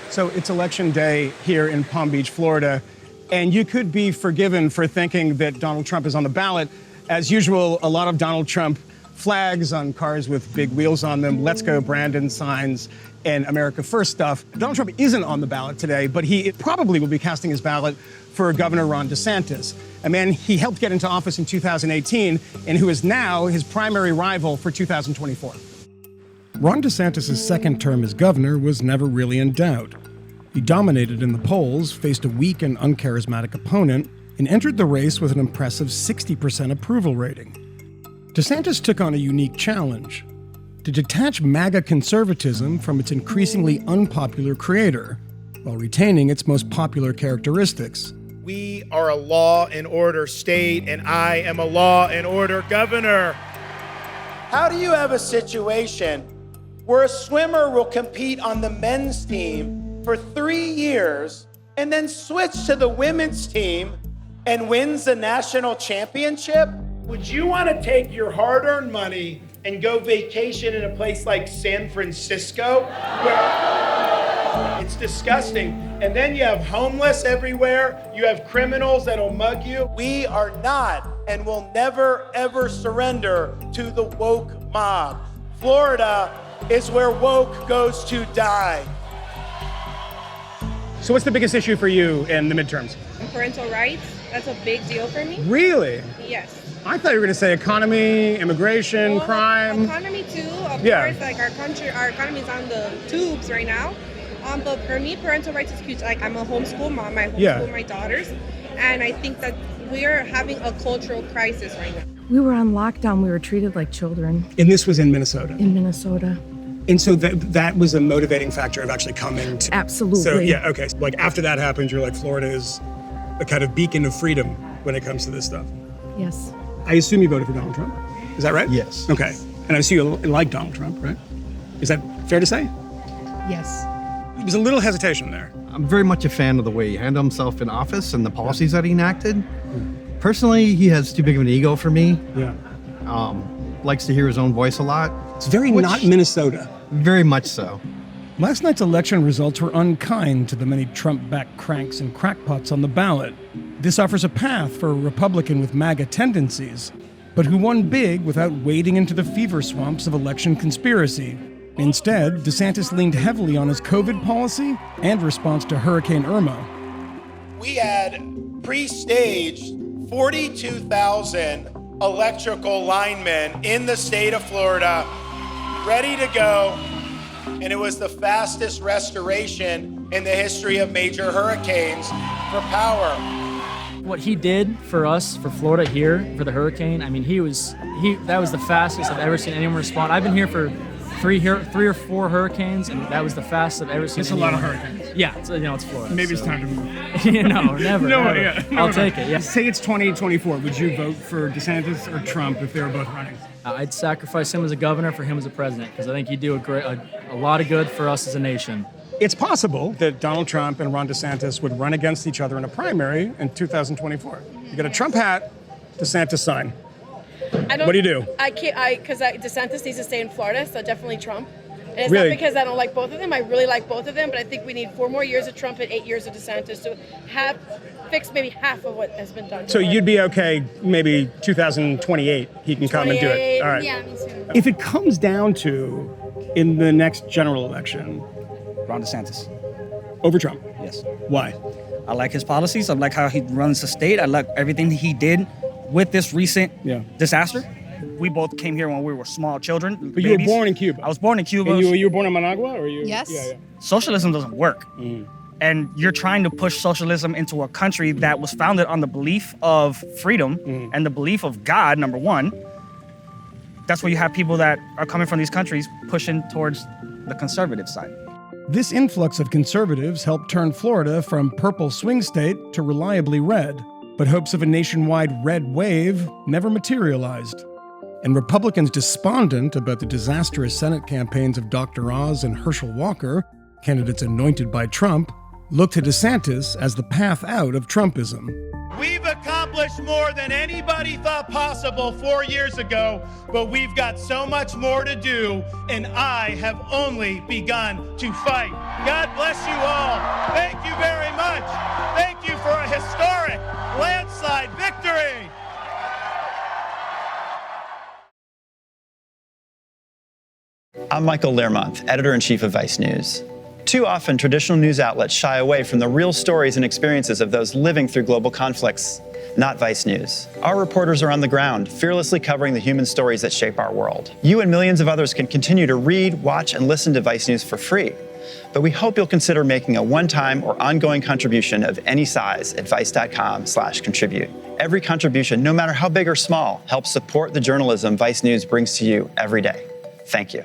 So it's election day here in Palm Beach, Florida, and you could be forgiven for thinking that Donald Trump is on the ballot. As usual, a lot of Donald Trump flags on cars with big wheels on them, Let's Go Brandon signs, and America First stuff. Donald Trump isn't on the ballot today, but he probably will be casting his ballot for Governor Ron DeSantis, a man he helped get into office in 2018 and who is now his primary rival for 2024. Ron DeSantis' second term as governor was never really in doubt. He dominated in the polls, faced a weak and uncharismatic opponent, and entered the race with an impressive 60% approval rating. DeSantis took on a unique challenge: to detach MAGA conservatism from its increasingly unpopular creator, while retaining its most popular characteristics. We are a law and order state, and I am a law and order governor. How do you have a situation where a swimmer will compete on the men's team for 3 years and then switch to the women's team and wins the national championship? Would you want to take your hard-earned money and go vacation in a place like San Francisco, where it's disgusting, and then you have homeless everywhere, you have criminals that'll mug you? We are not and will never, ever surrender to the woke mob. Florida is where woke goes to die. So what's the biggest issue for you in the midterms? Parental rights, that's a big deal for me. Really? Yes. I thought you were going to say economy, immigration, Well, crime. Economy too, of Yeah. course, like our economy is on the tubes right now. But for me, parental rights is huge. Like I'm a homeschool mom, I homeschool my daughters. And I think that we are having a cultural crisis right now. We were on lockdown. We were treated like children And this was in Minnesota. in Minnesota. And so that was a motivating factor of actually coming to. Absolutely. So yeah, okay. So, like after that happened, you're like, Florida is a kind of beacon of freedom when it comes to this stuff. Yes. I assume you voted for Donald Trump. Is that right? Yes. Okay. And I assume you like Donald Trump, right? Is that fair to say? Yes. There was a little hesitation there. I'm very much a fan of the way he handled himself in office and the policies that he enacted. Personally, he has too big of an ego for me. Yeah. Likes to hear his own voice a lot. It's very not Minnesota. Very much so. Last night's election results were unkind to the many Trump-backed cranks and crackpots on the ballot. This offers a path for a Republican with MAGA tendencies, but who won big without wading into the fever swamps of election conspiracy. Instead, DeSantis leaned heavily on his COVID policy and response to Hurricane Irma. We had pre-staged 42,000 electrical linemen in the state of Florida, ready to go, and it was the fastest restoration in the history of major hurricanes for power. What he did for us, for Florida here, for the hurricane, I mean, that was the fastest I've ever seen anyone respond. I've been here for three or four hurricanes, and that was the fastest I've ever seen. It's a lot of hurricanes. Yeah, so, it's Florida. Maybe it's so. time to move. No, never. No, never. yeah. I'll take it, yeah. Say it's 2024. Would you vote for DeSantis or Trump if they were both running? I'd sacrifice him as a governor for him as a president, because I think he'd do a lot of good for us as a nation. It's possible that Donald Trump and Ron DeSantis would run against each other in a primary in 2024. You get a Trump hat, DeSantis sign. What do you do? I can't, because DeSantis needs to stay in Florida, so definitely Trump. And it's Really? not because I don't like both of them. I really like both of them, but I think we need 4 more years of Trump and 8 years of DeSantis to fix maybe half of what has been done. So you'd be okay, maybe 2028, he can come and do it. All right. Yeah, me too. If it comes down to, in the next general election, Ron DeSantis. over Trump, Yes. why? I like his policies. I like how he runs the state. I like everything he did with this recent disaster. We both came here when we were small children. But you were born in Cuba. I was born in Cuba. And you were born in Managua, or you? Yes. Yeah. Socialism doesn't work. And you're trying to push socialism into a country that was founded on the belief of freedom and the belief of God, number one. That's where you have people that are coming from these countries pushing towards the conservative side. This influx of conservatives helped turn Florida from purple swing state to reliably red, but hopes of a nationwide red wave never materialized. And Republicans despondent about the disastrous Senate campaigns of Dr. Oz and Herschel Walker, candidates anointed by Trump, look to DeSantis as the path out of Trumpism. We've accomplished more than anybody thought possible 4 years ago, but we've got so much more to do, and I have only begun to fight. God bless you all. Thank you very much. Thank you for a historic landslide victory. I'm Michael Learmonth, editor-in-chief of Vice News. Too often, traditional news outlets shy away from the real stories and experiences of those living through global conflicts. Not Vice News. Our reporters are on the ground, fearlessly covering the human stories that shape our world. You and millions of others can continue to read, watch, and listen to Vice News for free. But we hope you'll consider making a one-time or ongoing contribution of any size at vice.com/contribute. Every contribution, no matter how big or small, helps support the journalism Vice News brings to you every day. Thank you.